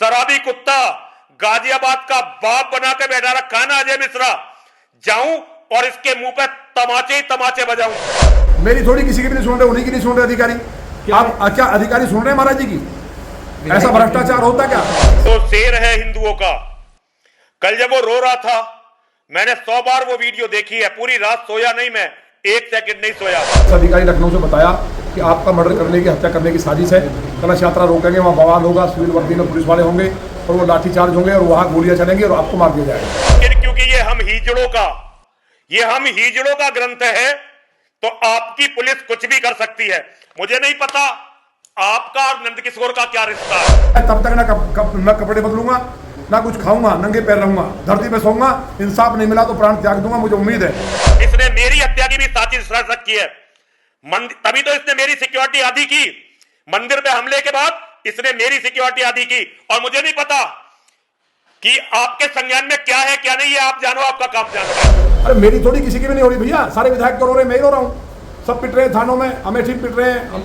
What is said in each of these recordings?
शराबी कुत्ता गाजियाबाद का बाप बना के बैठा रखा ना अजय मिश्रा, जाऊं और इसके मुंह पे तमाचे ही तमाचे बजाऊं। मेरी थोड़ी किसी की भी नहीं सुन रहे, उन्हीं की नहीं सुन रहे अधिकारी। आप क्या अधिकारी सुन रहे हैं महाराज जी की? ऐसा भ्रष्टाचार होता क्या? तो शेर है हिंदुओं का। कल जब वो रो रहा था, मैंने 100 बार वो वीडियो देखी है, पूरी रात सोया नहीं, मैं 1 सेकंड नहीं सोया। अधिकारी लखनऊ से बताया कि आपका मर्डर करने की, हत्या करने की साजिश है, कलश यात्रा रोकेंगे, वहाँ बवाल होगा, सिविल वर्दी में पुलिस वाले होंगे और वो लाठीचार्ज होंगे और वहाँ गोलियां चलेंगी और आपको मार दिया जाएगा। क्योंकि ये हम हीजड़ों का ग्रंथ है, तो आपकी पुलिस कुछ भी कर सकती है। मुझे नहीं पता आपका और नंदकिशोर का क्या रिश्ता है। तब तक ना कपड़े बदलूंगा, ना कुछ खाऊंगा, नंगे पैर रहूंगा, धरती पे सोऊंगा, इंसाफ नहीं मिला तो प्राण त्याग दूंगा, मुझे उम्मीद है। इसने मेरी हत्या की भी साजिश रच रखी है, तभी तो इसने मेरी सिक्योरिटी आधी की। मंदिर पे हमले के बाद इसने मेरी सिक्योरिटी आधी की, और मुझे नहीं पता कि आपके संज्ञान में क्या है क्या नहीं है। आप जानो, आपका काम जानो। अरे मेरी थोड़ी किसी की भी नहीं हो रही भैया, सारे विधायक तो रो रहे हैं, मैं ही रो रहा हूँ। सब पिट रहे हैं थानों में, अमेठी पिट रहे हैं,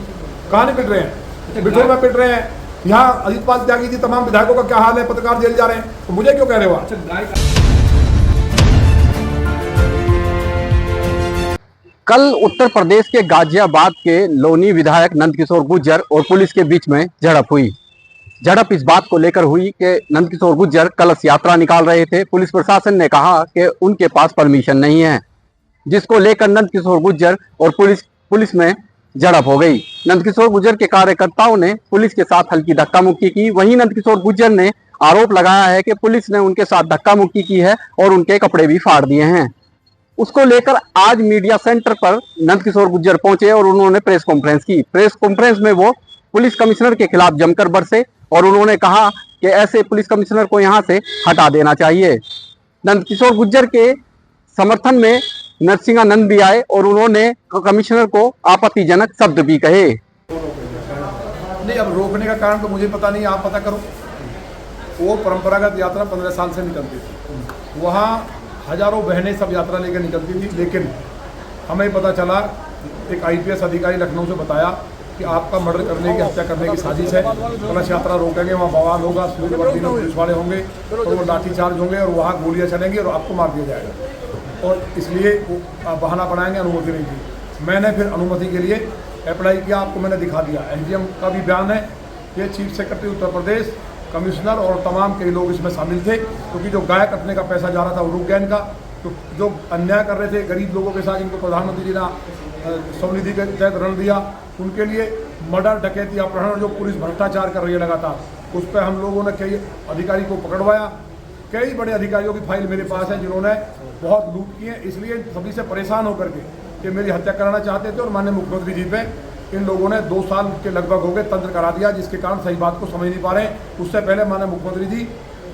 कहाँ नहीं पिट रहे हैं, बिठूर में पिट रहे हैं। यहाँ अजितपाल त्यागी जी, तमाम विधायकों का क्या हाल है, पत्रकार जेल जा रहे हैं, तो मुझे क्यों कह रहे हो? कल उत्तर प्रदेश के गाजियाबाद के लोनी विधायक नंदकिशोर गुर्जर और पुलिस के बीच में झड़प हुई। झड़प इस बात को लेकर हुई कि नंदकिशोर गुर्जर कलश यात्रा निकाल रहे थे। पुलिस प्रशासन ने कहा कि उनके पास परमिशन नहीं है, जिसको लेकर नंदकिशोर गुर्जर और पुलिस में झड़प हो गई। नंदकिशोर गुर्जर के कार्यकर्ताओं ने पुलिस के साथ हल्की धक्का मुक्की की। वहीं नंदकिशोर गुर्जर ने आरोप लगाया है कि पुलिस ने उनके साथ धक्का मुक्की की है और उनके कपड़े भी फाड़ दिए हैं। उसको लेकर आज मीडिया सेंटर पर नंदकिशोर गुर्जर पहुंचे और उन्होंने प्रेस कॉन्फ्रेंस की। प्रेस कॉन्फ्रेंस में वो पुलिस कमिश्नर के खिलाफ जमकर बरसे और उन्होंने कहा कि ऐसे पुलिस कमिश्नर को यहां से हटा देना चाहिए। नंदकिशोर गुर्जर के समर्थन में नरसिंहानंद भी आए और उन्होंने कमिश्नर को आपत्तिजनक शब्द भी कहे। नहीं, अब रोकने का कारण तो मुझे पता नहीं, आप पता करो। वो परंपरागत यात्रा 15 साल से निकलती थी, वहाँ हजारों बहनें सब यात्रा लेकर निकलती थी, लेकिन हमें पता चला, एक IPS अधिकारी लखनऊ से बताया कि आपका मर्डर करने की, हत्या करने की साजिश है, कलश यात्रा रोकेंगे, वहाँ बवाल होगा, सिविल वर्दी में पुलिस वाले होंगे और वो लाठीचार्ज होंगे और वहाँ गोलियां चलेंगी और आपको मार दिया जाएगा, और इसलिए वो बहाना बनाएंगे, अनुमति नहीं दी। मैंने फिर अनुमति के लिए अप्लाई किया, आपको मैंने दिखा दिया। SDM का भी बयान है, ये chief secretary Uttar Pradesh, commissioner और तमाम कई लोग इसमें शामिल थे, क्योंकि जो गाय कटने का पैसा जा रहा था वो रुक गया इनका। तो जो अन्याय कर रहे थे गरीब लोगों के साथ, इनको प्रधानमंत्री जी ने स्वनिधि के तहत ऋण दिया, उनके लिए मर्डर, डकैती, अपहरण जो पुलिस भ्रष्टाचार कर रही है लगातार, उस पर हम लोगों ने कई अधिकारी को पकड़वाया। कई बड़े अधिकारियों की फाइल मेरे पास है जिन्होंने बहुत लूट की है। इसलिए सभी से परेशान होकर के कि मेरी हत्या कराना चाहते थे, और माननीय मुख्यमंत्री जी पे इन लोगों ने 2 साल के लगभग हो गए तंत्र करा दिया, जिसके कारण सही बात को समझ नहीं पा रहे हैं। उससे पहले माननीय मुख्यमंत्री जी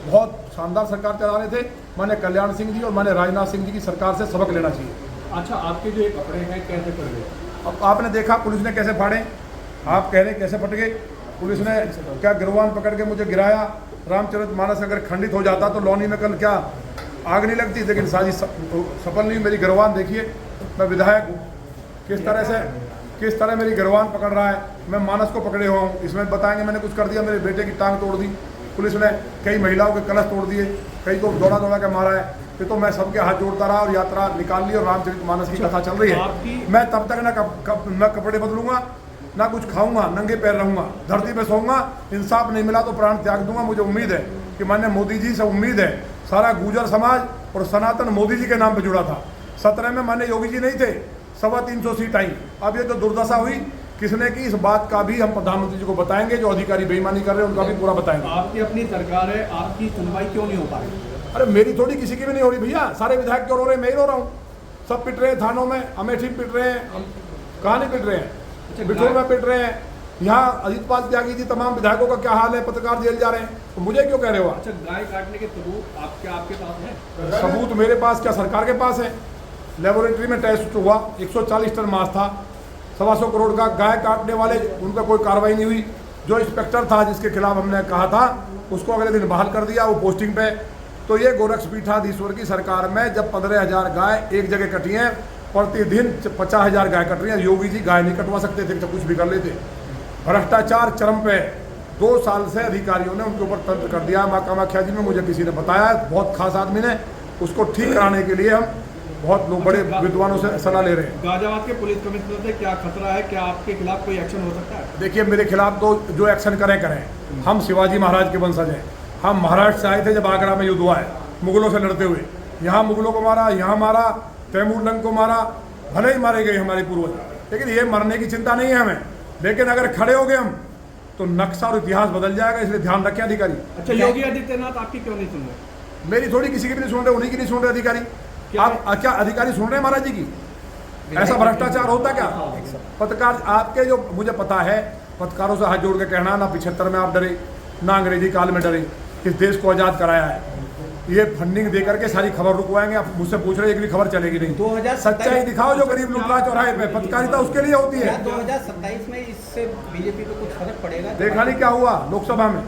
बहुत शानदार सरकार चला रहे थे, माननीय कल्याण सिंह जी और माननीय राजनाथ सिंह जी की सरकार से सबक लेना चाहिए। अच्छा, आपके जो ये कपड़े हैं कैसे पड़ गए? अब आपने देखा पुलिस ने कैसे फाड़े, आप कह रहे कैसे फट गए। पुलिस ने क्या गिरवान पकड़ के मुझे गिराया। रामचरितमानस अगर खंडित हो जाता तो लौनी में कल क्या आग नहीं लगती, लेकिन साजिश सफल नहीं। मेरी गिरवान देखिए, मैं विधायक हूँ, किस तरह मेरी गिरवान पकड़ रहा है। मैं मानस को पकड़े हुआ हूँ, इसमें बताएंगे मैंने कुछ कर दिया, मेरे बेटे की टांग तोड़ दी पुलिस ने, कई महिलाओं के कलश तोड़ दिए, कई को दौड़ा के मारा है। फिर तो मैं सबके हाथ जोड़ता रहा और यात्रा निकाल ली और रामचरितमानस की कथा चल रही है। मैं तब तक ना कपड़े बदलूंगा, ना कुछ खाऊंगा, नंगे पैर रहूंगा, धरती पे सोऊंगा, इंसाफ नहीं मिला तो प्राण त्याग दूंगा। मुझे उम्मीद है कि माननीय मोदी जी से उम्मीद है, सारा गुर्जर समाज और सनातन मोदी जी के नाम पे जुड़ा था। 17 में माननीय योगी जी नहीं थे, 325 सीट आई। अब ये जो दुर्दशा हुई किसने की, इस बात का भी हम प्रधानमंत्री जी को बताएंगे। जो अधिकारी बेईमानी कर रहे हैं उनका भी पूरा बताएंगे। आपकी अपनी सरकार है, आपकी सुनवाई क्यों नहीं हो पा रही? अरे मेरी थोड़ी किसी की भी नहीं हो रही भैया, सारे विधायक क्यों रो रहे हैं, मैं ही रो रहा हूँ। सब पिट रहे हैं थानों में, अमेठी पिट रहे हैं, कहाँ नहीं पिट रहे हैं, बिठूर में पिट रहे हैं। यहाँ अजितपाल त्यागी जी, तमाम विधायकों का क्या हाल है, पत्रकार जेल जा रहे हैं, तो मुझे क्यों कह रहे हो? अच्छा, गाय काटने के सबूत आपके पास है? सबूत मेरे पास क्या, सरकार के पास है। लेबोरेटरी में टेस्ट हुआ, 140 टन मांस था, 125 करोड़ का। गाय काटने वाले, उनका कोई कार्रवाई नहीं हुई। जो इंस्पेक्टर था जिसके खिलाफ हमने कहा था, उसको अगले दिन बहाल कर दिया, वो पोस्टिंग पे। तो ये गोरक्षपीठाधीश्वर की सरकार में जब 15,000 गाय एक जगह कटी हैं, प्रतिदिन 50,000 गाय कट रही हैं। योगी जी गाय नहीं कटवा सकते थे, तो कुछ भी कर लेते। भ्रष्टाचार चरम पे, 2 साल से अधिकारियों ने उनके ऊपर तंत्र कर दिया। माँ कामाख्या जी में मुझे किसी ने बताया, बहुत खास आदमी ने, उसको ठीक कराने के लिए हम बहुत लोग बड़े विद्वानों से सलाह ले रहे हैं। गाजियाबाद के पुलिस कमिश्नर से क्या खतरा है, क्या आपके खिलाफ कोई एक्शन हो सकता है? देखिए, मेरे खिलाफ तो जो एक्शन करें। हम शिवाजी महाराज के वंशज हैं। हम महाराष्ट्र से आए थे जब आगरा में युद्ध हुआ है मुगलों से लड़ते हुए। यहाँ मुगलों को मारा, यहाँ मारा, तैमूर लंग को मारा, भले ही मारे गए हमारे पूर्वज, लेकिन ये मरने की चिंता नहीं है हमें। लेकिन अगर खड़े हो गए हम तो नक्शा और इतिहास बदल जाएगा, इसलिए ध्यान रखें अधिकारी। अच्छा, योगी आदित्यनाथ आपकी क्यों नहीं सुन रहे? मेरी थोड़ी किसी की भी नहीं सुन रहे, उन्हीं की नहीं सुन रहे अधिकारी। आप क्या अधिकारी सुन रहे हैं महाराज जी की? ऐसा भ्रष्टाचार होता क्या? पत्रकार आपके, जो मुझे पता है, पत्रकारों से हाथ जोड़ के कहना ना 75 में आप डरे, ना अंग्रेजी काल में डरे, इस देश को आज़ाद कराया है। ये फंडिंग दे करके सारी खबर रुकवाएंगे। आप मुझसे पूछ रहे हैं, एक भी खबर चलेगी नहीं। 2027 सच्चाई दिखाओ जो गरीब लुट रहा है चौराहे पे। पत्रकारिता उसके लिए होती है। 2027 में इससे बीजेपी को कुछ फर्क पड़ेगा? देखा नहीं क्या हुआ लोकसभा में?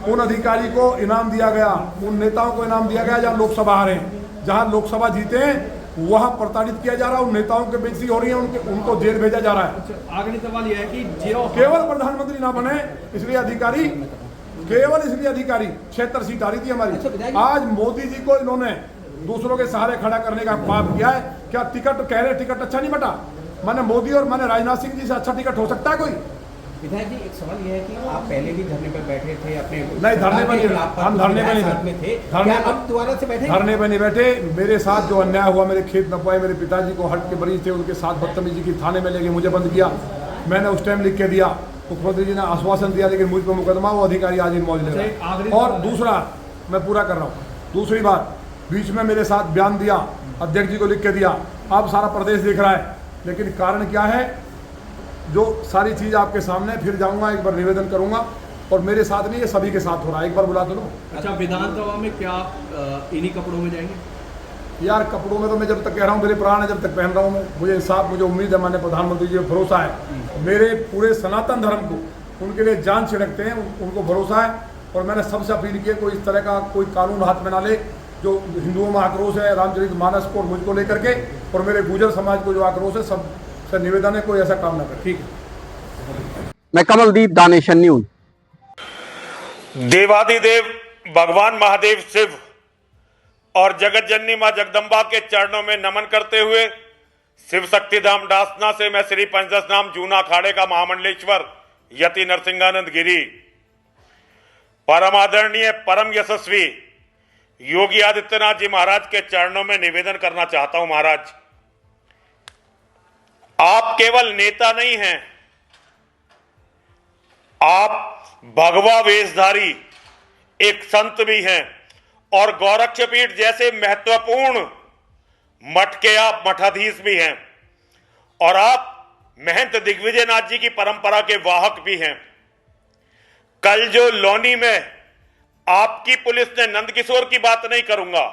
उन अधिकारी को इनाम दिया गया, उन नेताओं को इनाम दिया गया जहाँ लोकसभा हारे हैं। जहाँ लोकसभा जीते हैं वहाँ प्रताड़ित किया जा रहा है, उन नेताओं की बेइज्जती हो रही है, उनको जेल भेजा जा रहा है। अच्छा, अगली सवाल यह है कि जो केवल प्रधानमंत्री ना बने इसलिए अधिकारी, केवल इसलिए अधिकारी 76 सीट आ रही थी हमारी। आज मोदी जी को इन्होंने दूसरों के सहारे खड़ा करने का पाप किया है। क्या टिकट कह रहे टिकट अच्छा नहीं बटा? माने मोदी और माने राजनाथ सिंह जी से अच्छा टिकट हो सकता है कोई? विधायक जी, एक सवाल यह है कि आप पहले भी धरने पर बैठे थे, अपने नहीं, धरने पर नहीं, हम धरने पर साथ में थे, क्या अब दोबारा से बैठे? धरने पर नहीं बैठे। मेरे साथ जो अन्याय हुआ, मेरे खेत न पाए, मेरे पिताजी को हट के मरीज थे, उनके साथ बदतमीजी की, थाने में लेके मुझे बंद किया। मैंने उस टाइम लिख के दिया, मुख्यमंत्री जी ने आश्वासन दिया, लेकिन मुझ पर मुकदमा, वो अधिकारी आज इन मौज ले रहे हैं। और दूसरा, मैं पूरा कर रहा हूँ, दूसरी बात, बीच में मेरे साथ बयान दिया, अध्यक्ष जी को लिख के दिया, अब सारा प्रदेश देख रहा है। लेकिन कारण क्या है, जो सारी चीज़ आपके सामने, फिर जाऊंगा एक बार निवेदन करूंगा, और मेरे साथ नहीं, ये सभी के साथ हो रहा है। एक बार बुला दो। अच्छा, विधानसभा में क्या आप इन्हीं कपड़ों में जाएंगे? यार, कपड़ों में तो मैं जब तक कह रहा हूँ, मेरे प्राण है, जब तक पहन रहा हूँ मैं। मुझे इंसाफ, मुझे उम्मीद है, माननीय प्रधानमंत्री जी को भरोसा है, मेरे पूरे सनातन धर्म को उनके लिए जान छिड़कते हैं, उनको भरोसा है। और मैंने सबसे अपील की है, कोई इस तरह का कोई कानून हाथ में ना ले। जो हिंदुओं में आक्रोश है रामचरित मानस को और मुझको लेकर के, और मेरे गुर्जर समाज को जो आक्रोश है, सबसे निवेदन है कोई ऐसा काम ना करे। ठीक है। मैं कमलदीप, दानेशन न्यूज। देवाधिदेव भगवान महादेव शिव और जगत जननी मां जगदम्बा के चरणों में नमन करते हुए शिव शक्ति धाम डासना से मैं श्री पंचदश नाम जूना अखाड़े का महामंडलेश्वर यति नरसिंहानंद गिरी, परम आदरणीय, परम यशस्वी योगी आदित्यनाथ जी महाराज के चरणों में निवेदन करना चाहता हूं। महाराज, आप केवल नेता नहीं हैं, आप भगवा वेशधारी एक संत भी हैं, और गोरक्षपीठ जैसे महत्वपूर्ण मठ के आप मठाधीश भी हैं, और आप महंत दिग्विजयनाथ जी की परंपरा के वाहक भी हैं। कल जो लौनी में आपकी पुलिस ने, नंदकिशोर की बात नहीं करूंगा,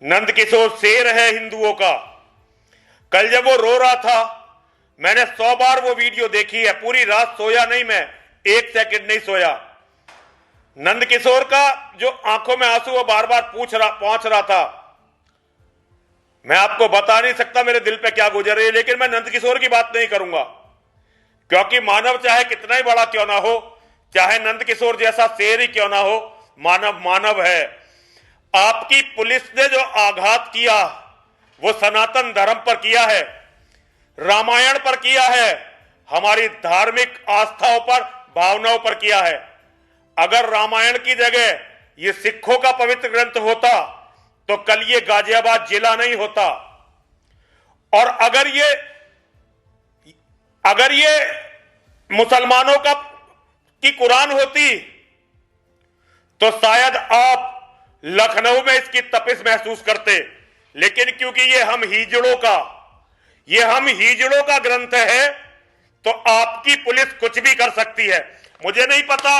नंदकिशोर शेर है हिंदुओं का, कल जब वो रो रहा था, मैंने 100 बार वो वीडियो देखी है, पूरी रात सोया नहीं मैं, 1 सेकंड नहीं सोया। नंदकिशोर का जो आंखों में आंसू वो बार बार पहुंच रहा था, मैं आपको बता नहीं सकता मेरे दिल पे क्या गुजर रही है। लेकिन मैं नंदकिशोर की बात नहीं करूंगा, क्योंकि मानव चाहे कितना ही बड़ा क्यों ना हो, चाहे नंदकिशोर जैसा शेर ही क्यों ना हो, मानव मानव है। आपकी पुलिस ने जो आघात किया वो सनातन धर्म पर किया है, रामायण पर किया है, हमारी धार्मिक आस्थाओं पर, भावनाओं पर किया है। अगर रामायण की जगह ये सिखों का पवित्र ग्रंथ होता तो कल ये गाजियाबाद जिला नहीं होता। और अगर ये मुसलमानों की कुरान होती तो शायद आप लखनऊ में इसकी तपिश महसूस करते। लेकिन क्योंकि ये हम हिजड़ों का ग्रंथ है, तो आपकी पुलिस कुछ भी कर सकती है। मुझे नहीं पता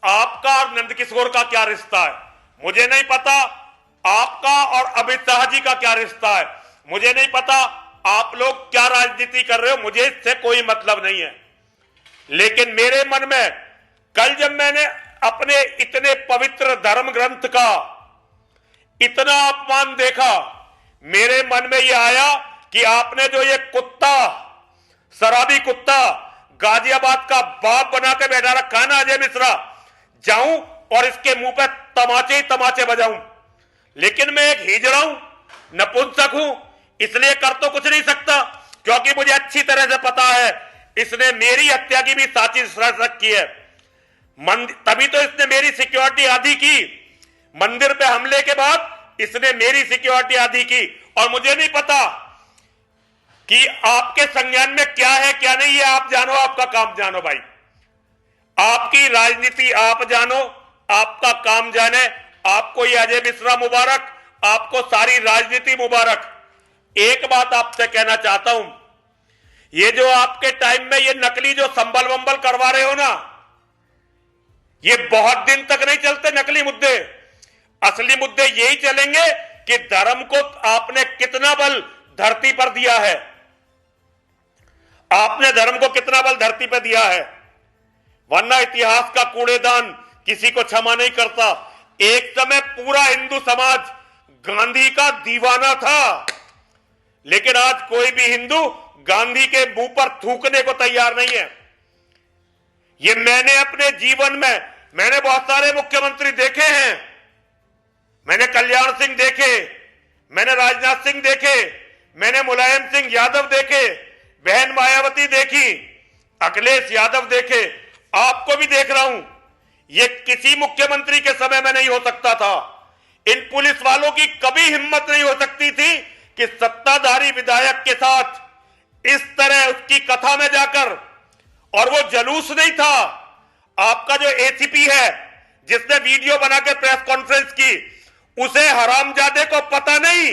आपका और नंदकिशोर का क्या रिश्ता है, मुझे नहीं पता आपका और अमित शाह जी का क्या रिश्ता है, मुझे नहीं पता आप लोग क्या राजनीति कर रहे हो, मुझे इससे कोई मतलब नहीं है। लेकिन मेरे मन में कल जब मैंने अपने इतने पवित्र धर्म ग्रंथ का इतना अपमान देखा, मेरे मन में यह आया कि आपने जो ये कुत्ता, शराबी कुत्ता गाजियाबाद का बाप बना के बैठा रखा है ना अजय मिश्रा, जाऊं और इसके मुंह पे तमाचे ही तमाचे बजाऊं। लेकिन मैं एक हिजड़ा हूं, नपुंसक हूं, इसलिए कर तो कुछ नहीं सकता, क्योंकि मुझे अच्छी तरह से पता है इसने मेरी हत्या की भी साजिश रच की है। तभी तो इसने मेरी सिक्योरिटी आधी की। मंदिर पे हमले के बाद इसने मेरी सिक्योरिटी आधी की, और मुझे नहीं पता कि आपके संज्ञान में क्या है क्या नहीं है। आप जानो, आपका काम जानो भाई, आपकी राजनीति आप जानो, आपका काम जाने। आपको ये अजय मिश्रा मुबारक, आपको सारी राजनीति मुबारक। एक बात आपसे कहना चाहता हूं, ये जो आपके टाइम में ये नकली जो संबल वंबल करवा रहे हो ना, ये बहुत दिन तक नहीं चलते नकली मुद्दे। असली मुद्दे यही चलेंगे कि धर्म को आपने कितना बल धरती पर दिया है, आपने धर्म को कितना बल धरती पर दिया है। वरना इतिहास का कूड़ेदान किसी को क्षमा नहीं करता। एक समय पूरा हिंदू समाज गांधी का दीवाना था, लेकिन आज कोई भी हिंदू गांधी के मुंह पर थूकने को तैयार नहीं है। ये मैंने अपने जीवन में, मैंने बहुत सारे मुख्यमंत्री देखे हैं। मैंने कल्याण सिंह देखे, मैंने राजनाथ सिंह देखे, मैंने मुलायम सिंह यादव देखे, बहन मायावती देखी, अखिलेश यादव देखे, आपको भी देख रहा हूं। ये किसी मुख्यमंत्री के समय में नहीं हो सकता था। इन पुलिस वालों की कभी हिम्मत नहीं हो सकती थी कि सत्ताधारी विधायक के साथ इस तरह उसकी कथा में जाकर, और वो जलूस नहीं था। आपका जो एसीपी है जिसने वीडियो बनाकर प्रेस कॉन्फ्रेंस की, उसे हरामजादे को पता नहीं,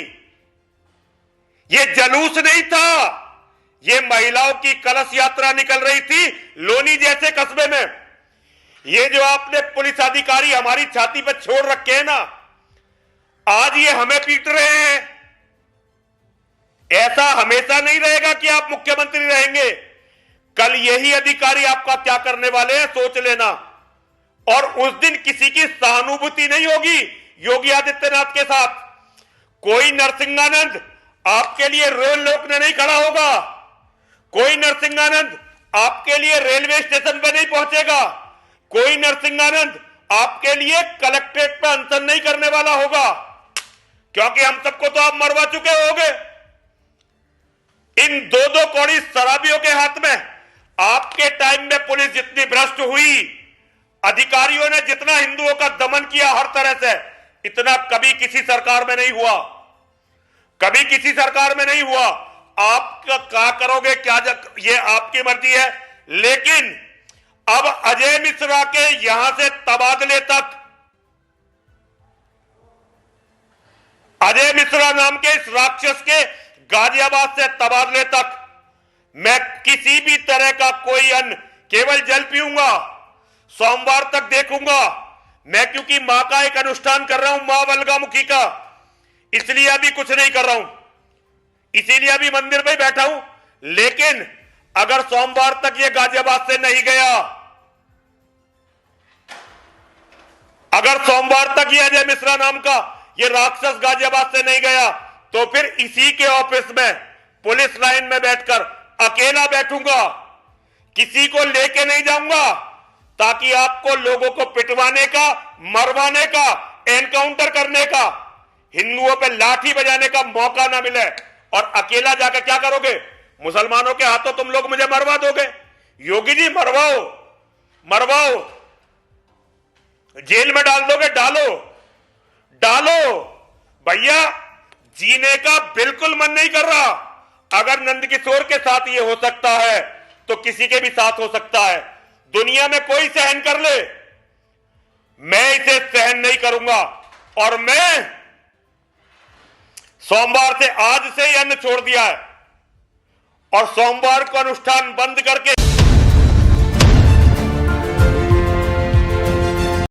ये जलूस नहीं था। ये महिलाओं की कलश यात्रा निकल रही थी लोनी जैसे कस्बे में। ये जो आपने पुलिस अधिकारी हमारी छाती पर छोड़ रखे हैं ना, आज ये हमें पीट रहे हैं। ऐसा हमेशा नहीं रहेगा कि आप मुख्यमंत्री रहेंगे। कल यही अधिकारी आपका क्या करने वाले हैं सोच लेना। और उस दिन किसी की सहानुभूति नहीं होगी योगी आदित्यनाथ के साथ। कोई नरसिंहानंद आपके लिए रेल रोकने नहीं खड़ा होगा, कोई नरसिंहानंद आपके लिए रेलवे स्टेशन पर नहीं पहुंचेगा, कोई नरसिंहानंद आपके लिए कलेक्ट्रेट पर अनशन नहीं करने वाला होगा, क्योंकि हम सबको तो आप मरवा चुके होंगे। इन दो दो कौड़ी शराबियों के हाथ में आपके टाइम में पुलिस जितनी भ्रष्ट हुई, अधिकारियों ने जितना हिंदुओं का दमन किया हर तरह से, इतना कभी किसी सरकार में नहीं हुआ, कभी किसी सरकार में नहीं हुआ। आप क्या करोगे क्या ये आपकी मर्जी है। लेकिन अब अजय मिश्रा के यहां से तबादले तक, अजय मिश्रा नाम के इस राक्षस के गाजियाबाद से तबादले तक मैं किसी भी तरह का कोई अन्न, केवल जल पीऊंगा, सोमवार तक देखूंगा मैं, क्योंकि मां का एक अनुष्ठान कर रहा हूं, मां वल्गामुखी का, इसलिए अभी कुछ नहीं कर रहा हूं, इसीलिए अभी मंदिर में बैठा हूं। लेकिन अगर सोमवार तक ये गाजियाबाद से नहीं गया, अगर सोमवार तक ये अजय मिश्रा नाम का ये राक्षस गाजियाबाद से नहीं गया, तो फिर इसी के ऑफिस में पुलिस लाइन में बैठकर अकेला बैठूंगा, किसी को लेके नहीं जाऊंगा, ताकि आपको लोगों को पिटवाने का, मरवाने का, एनकाउंटर करने का, हिंदुओं पे लाठी बजाने का मौका ना मिले। और अकेला जाकर क्या करोगे? मुसलमानों के हाथों तुम लोग मुझे मरवा दोगे। योगी जी मरवाओ, मरवाओ, जेल में डाल दोगे, डालो, डालो भैया, जीने का बिल्कुल मन नहीं कर रहा। अगर नंदकिशोर के साथ ये हो सकता है तो किसी के भी साथ हो सकता है। दुनिया में कोई सहन कर ले, मैं इसे सहन नहीं करूंगा। और मैं सोमवार से, आज से ही अन्न छोड़ दिया है, और सोमवार को अनुष्ठान बंद करके